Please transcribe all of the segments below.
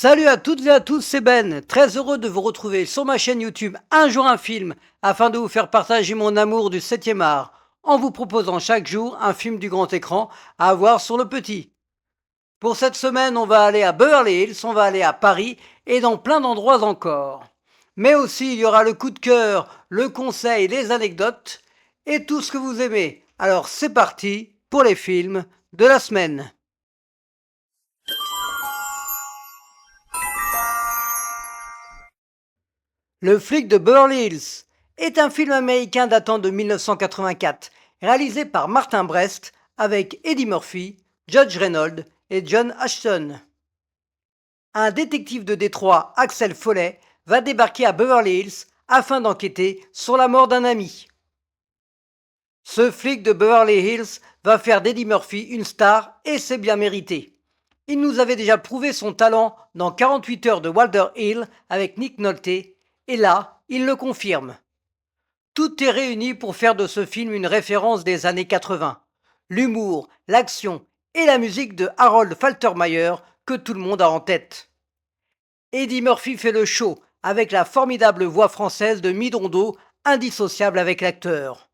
Salut à toutes et à tous, c'est Ben, très heureux de vous retrouver sur ma chaîne YouTube Un jour un film, afin de vous faire partager mon amour du 7e art, en vous proposant chaque jour un film du grand écran à voir sur le petit. Pour cette semaine, on va aller à Beverly Hills, on va aller à Paris et dans plein d'endroits encore. Mais aussi, il y aura le coup de cœur, le conseil, les anecdotes et tout ce que vous aimez. Alors c'est parti pour les films de la semaine. Le flic de Beverly Hills est un film américain datant de 1984, réalisé par Martin Brest avec Eddie Murphy, Judge Reynolds et John Ashton. Un détective de Détroit, Axel Foley, va débarquer à Beverly Hills afin d'enquêter sur la mort d'un ami. Ce flic de Beverly Hills va faire d'Eddie Murphy une star et c'est bien mérité. Il nous avait déjà prouvé son talent dans 48 heures de Walter Hill avec Nick Nolte et là, il le confirme. Tout est réuni pour faire de ce film une référence des années 80. L'humour, l'action et la musique de Harold Faltermeyer que tout le monde a en tête. Eddie Murphy fait le show avec la formidable voix française de Midondo, indissociable avec l'acteur.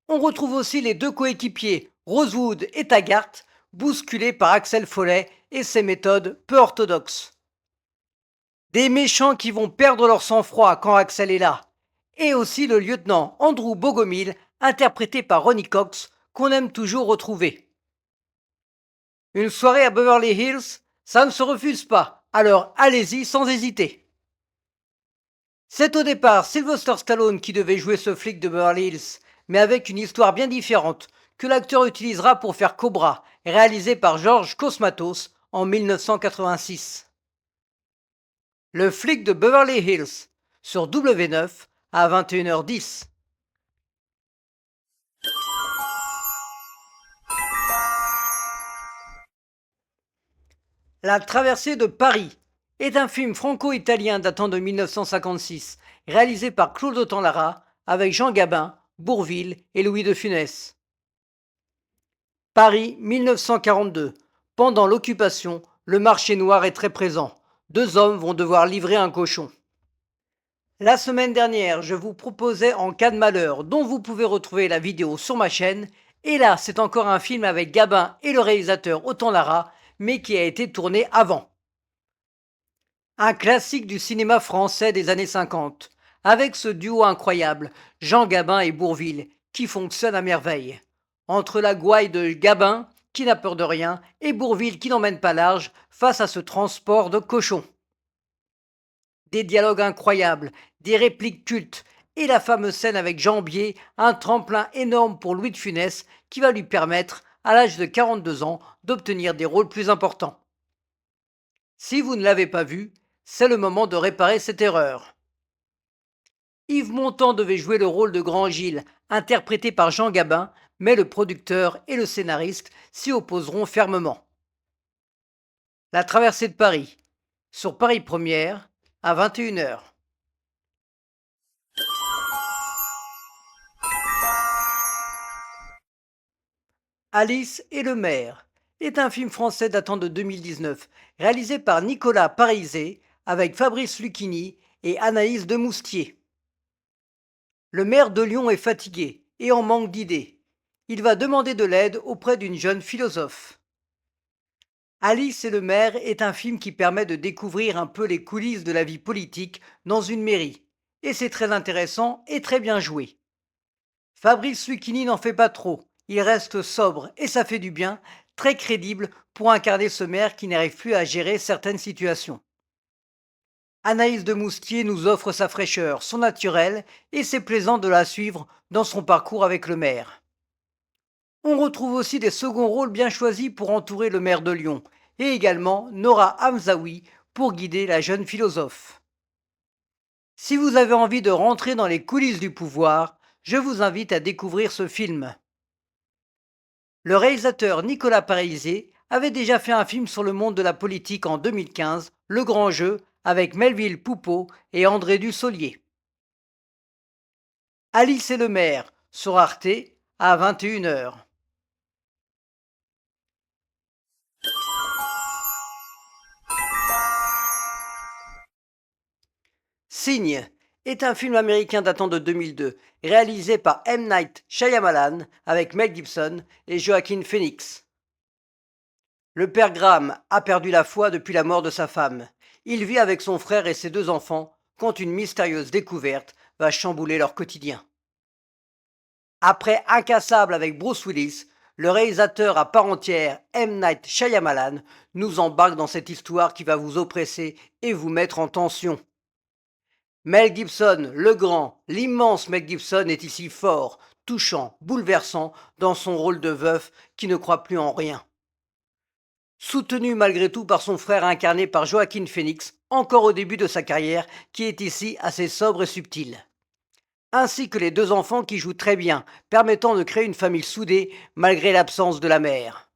On retrouve aussi les deux coéquipiers, Rosewood et Taggart, bousculés par Axel Foley et ses méthodes peu orthodoxes. Des méchants qui vont perdre leur sang-froid quand Axel est là. Et aussi le lieutenant Andrew Bogomil, interprété par Ronnie Cox, qu'on aime toujours retrouver. Une soirée à Beverly Hills, ça ne se refuse pas, alors allez-y sans hésiter. C'est au départ Sylvester Stallone qui devait jouer ce flic de Beverly Hills, mais avec une histoire bien différente, que l'acteur utilisera pour faire Cobra, réalisé par George Cosmatos en 1986. Le flic de Beverly Hills, sur W9 à 21h10. La traversée de Paris est un film franco-italien datant de 1956, réalisé par Claude Autant-Lara avec Jean Gabin, Bourvil et Louis de Funès. Paris 1942. Pendant l'occupation, le marché noir est très présent. Deux hommes vont devoir livrer un cochon. La semaine dernière, je vous proposais En cas de malheur, dont vous pouvez retrouver la vidéo sur ma chaîne. Et là, c'est encore un film avec Gabin et le réalisateur Autant-Lara, mais qui a été tourné avant. Un classique du cinéma français des années 50, avec ce duo incroyable, Jean Gabin et Bourvil, qui fonctionne à merveille. Entre la gouaille de Gabin, qui n'a peur de rien, et Bourvil qui n'emmène pas large face à ce transport de cochons. Des dialogues incroyables, des répliques cultes, et la fameuse scène avec Jambier, un tremplin énorme pour Louis de Funès, qui va lui permettre, à l'âge de 42 ans, d'obtenir des rôles plus importants. Si vous ne l'avez pas vu, c'est le moment de réparer cette erreur. Yves Montand devait jouer le rôle de Grand Gilles, interprété par Jean Gabin, mais le producteur et le scénariste s'y opposeront fermement. La traversée de Paris, sur Paris Première, à 21h. Alice et le maire est un film français datant de 2019, réalisé par Nicolas Parizet avec Fabrice Lucchini et Anaïs Demoustier. Le maire de Lyon est fatigué et en manque d'idées. Il va demander de l'aide auprès d'une jeune philosophe. Alice et le maire est un film qui permet de découvrir un peu les coulisses de la vie politique dans une mairie. Et c'est très intéressant et très bien joué. Fabrice Lucchini n'en fait pas trop. Il reste sobre et ça fait du bien, très crédible pour incarner ce maire qui n'arrive plus à gérer certaines situations. Anaïs de Moustier nous offre sa fraîcheur, son naturel, et c'est plaisant de la suivre dans son parcours avec le maire. On retrouve aussi des seconds rôles bien choisis pour entourer le maire de Lyon, et également Nora Hamzaoui pour guider la jeune philosophe. Si vous avez envie de rentrer dans les coulisses du pouvoir, je vous invite à découvrir ce film. Le réalisateur Nicolas Parizet avait déjà fait un film sur le monde de la politique en 2015, Le Grand Jeu, avec Melville Poupeau et André Dussolier. Alice et le maire, sur Arte, à 21h. Signe est un film américain datant de 2002, réalisé par M. Night Shyamalan avec Mel Gibson et Joaquin Phoenix. Le père Graham a perdu la foi depuis la mort de sa femme. Il vit avec son frère et ses deux enfants quand une mystérieuse découverte va chambouler leur quotidien. Après Incassable avec Bruce Willis, le réalisateur à part entière M. Night Shyamalan nous embarque dans cette histoire qui va vous oppresser et vous mettre en tension. Mel Gibson, le grand, l'immense Mel Gibson est ici fort, touchant, bouleversant dans son rôle de veuf qui ne croit plus en rien. Soutenu malgré tout par son frère incarné par Joaquin Phoenix, encore au début de sa carrière, qui est ici assez sobre et subtil. Ainsi que les deux enfants qui jouent très bien, permettant de créer une famille soudée malgré l'absence de la mère.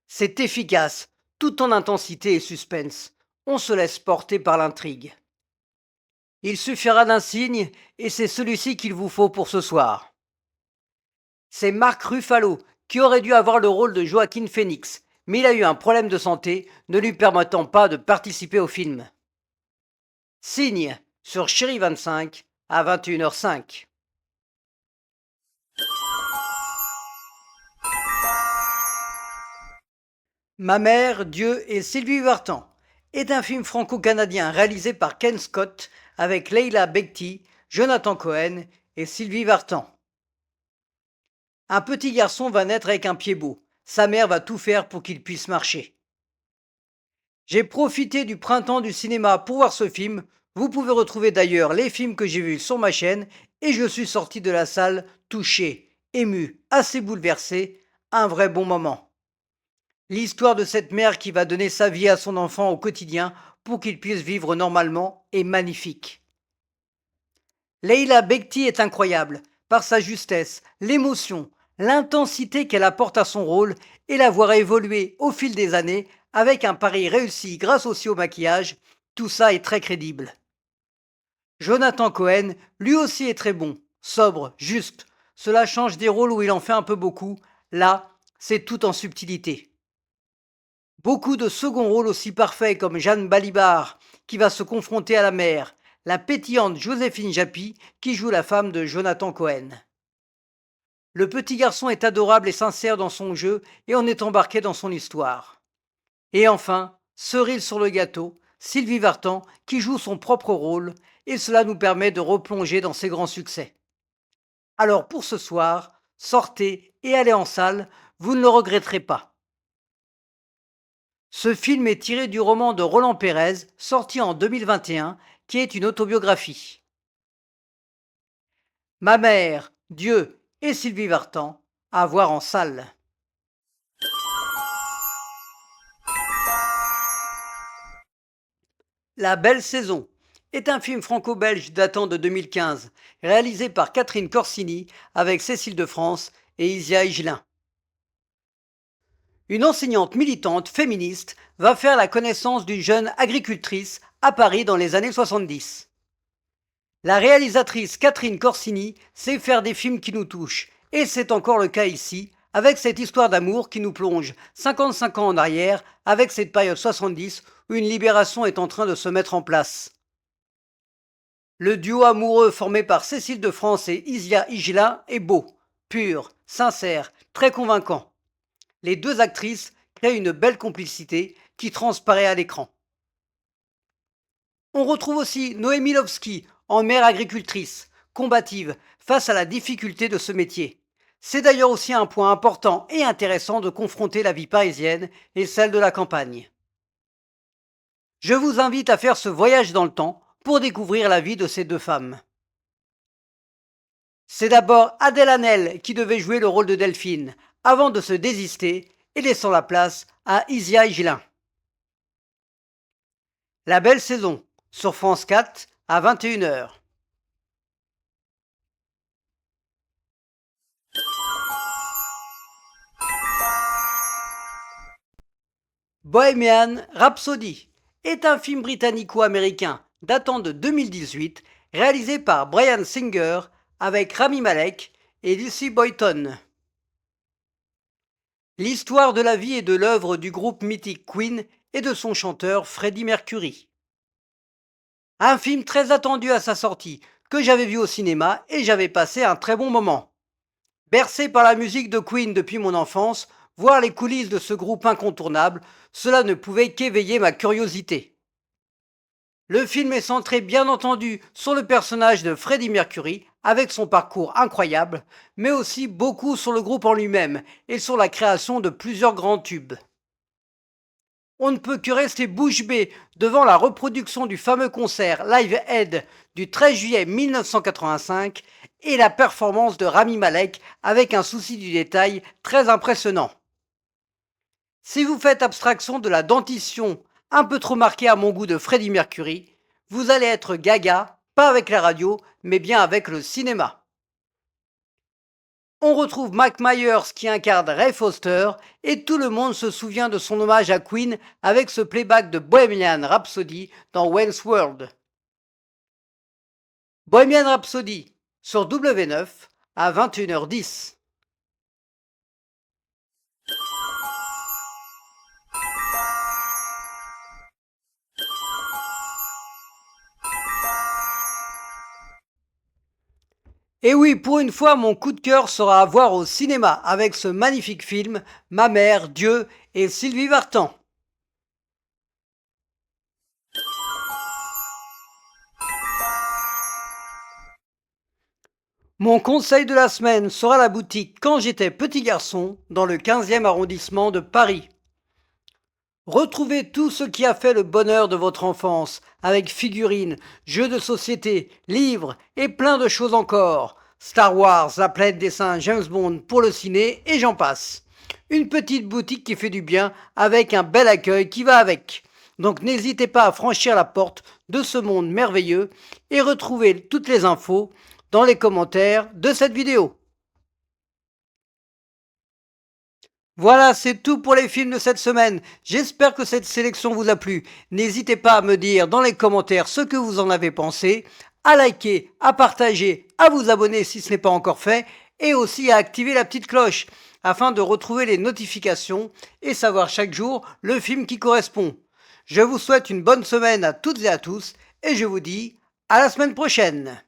C'est efficace, tout en intensité et suspense. On se laisse porter par l'intrigue. Il suffira d'un signe, et c'est celui-ci qu'il vous faut pour ce soir. C'est Mark Ruffalo, qui aurait dû avoir le rôle de Joaquin Phoenix, mais il a eu un problème de santé ne lui permettant pas de participer au film. Signe sur Chérie 25 à 21h05. Ma mère, Dieu et Sylvie Vartan est un film franco-canadien réalisé par Ken Scott avec Leila Bekti, Jonathan Cohen et Sylvie Vartan. Un petit garçon va naître avec un pied beau. Sa mère va tout faire pour qu'il puisse marcher. J'ai profité du printemps du cinéma pour voir ce film. Vous pouvez retrouver d'ailleurs les films que j'ai vus sur ma chaîne et je suis sorti de la salle touché, ému, assez bouleversé, un vrai bon moment. L'histoire de cette mère qui va donner sa vie à son enfant au quotidien pour qu'il puisse vivre normalement est magnifique. Leila Bekti est incroyable par sa justesse, l'émotion, l'intensité qu'elle apporte à son rôle et la voir évoluer au fil des années avec un pari réussi grâce aussi au maquillage, tout ça est très crédible. Jonathan Cohen, lui aussi est très bon, sobre, juste. Cela change des rôles où il en fait un peu beaucoup. Là, c'est tout en subtilité. Beaucoup de seconds rôles aussi parfaits comme Jeanne Balibar, qui va se confronter à la mère, la pétillante Joséphine Japy, qui joue la femme de Jonathan Cohen. Le petit garçon est adorable et sincère dans son jeu et on est embarqué dans son histoire. Et enfin, cerise sur le gâteau, Sylvie Vartan qui joue son propre rôle et cela nous permet de replonger dans ses grands succès. Alors pour ce soir, sortez et allez en salle, vous ne le regretterez pas. Ce film est tiré du roman de Roland Pérez, sorti en 2021, qui est une autobiographie. Ma mère, Dieu et Sylvie Vartan, à voir en salle. La Belle Saison est un film franco-belge datant de 2015, réalisé par Catherine Corsini avec Cécile de France et Isia Higelin. Une enseignante militante féministe va faire la connaissance d'une jeune agricultrice à Paris dans les années 70. La réalisatrice Catherine Corsini sait faire des films qui nous touchent, et c'est encore le cas ici, avec cette histoire d'amour qui nous plonge 55 ans en arrière, avec cette période 70 où une libération est en train de se mettre en place. Le duo amoureux formé par Cécile de France et Isia Higelin est beau, pur, sincère, très convaincant. Les deux actrices créent une belle complicité qui transparaît à l'écran. On retrouve aussi Noémie Lovski en mère agricultrice, combative face à la difficulté de ce métier. C'est d'ailleurs aussi un point important et intéressant de confronter la vie parisienne et celle de la campagne. Je vous invite à faire ce voyage dans le temps pour découvrir la vie de ces deux femmes. C'est d'abord Adèle Haenel qui devait jouer le rôle de Delphine, avant de se désister et laissant la place à Isia Higelin. La Belle Saison, sur France 4 à 21h. Bohemian Rhapsody est un film britannico-américain datant de 2018, réalisé par Bryan Singer avec Rami Malek et Lucy Boyton. L'histoire de la vie et de l'œuvre du groupe mythique Queen et de son chanteur Freddie Mercury. Un film très attendu à sa sortie, que j'avais vu au cinéma et j'avais passé un très bon moment. Bercé par la musique de Queen depuis mon enfance, voir les coulisses de ce groupe incontournable, cela ne pouvait qu'éveiller ma curiosité. Le film est centré bien entendu sur le personnage de Freddie Mercury, avec son parcours incroyable, mais aussi beaucoup sur le groupe en lui-même et sur la création de plusieurs grands tubes. On ne peut que rester bouche bée devant la reproduction du fameux concert Live Aid du 13 juillet 1985 et la performance de Rami Malek avec un souci du détail très impressionnant. Si vous faites abstraction de la dentition un peu trop marquée à mon goût de Freddie Mercury, vous allez être gaga, pas avec la radio, mais bien avec le cinéma. On retrouve Mike Myers qui incarne Ray Foster et tout le monde se souvient de son hommage à Queen avec ce playback de Bohemian Rhapsody dans Wayne's World. Bohemian Rhapsody sur W9 à 21h10. Et oui, pour une fois, mon coup de cœur sera à voir au cinéma avec ce magnifique film, Ma mère, Dieu et Sylvie Vartan. Mon conseil de la semaine sera la boutique Quand j'étais petit garçon dans le 15e arrondissement de Paris. Retrouvez tout ce qui a fait le bonheur de votre enfance, avec figurines, jeux de société, livres et plein de choses encore. Star Wars, la planète des singes, James Bond pour le ciné et j'en passe. Une petite boutique qui fait du bien avec un bel accueil qui va avec. Donc n'hésitez pas à franchir la porte de ce monde merveilleux et retrouvez toutes les infos dans les commentaires de cette vidéo. Voilà, c'est tout pour les films de cette semaine. J'espère que cette sélection vous a plu. N'hésitez pas à me dire dans les commentaires ce que vous en avez pensé, à liker, à partager, à vous abonner si ce n'est pas encore fait, et aussi à activer la petite cloche afin de retrouver les notifications et savoir chaque jour le film qui correspond. Je vous souhaite une bonne semaine à toutes et à tous, et je vous dis à la semaine prochaine.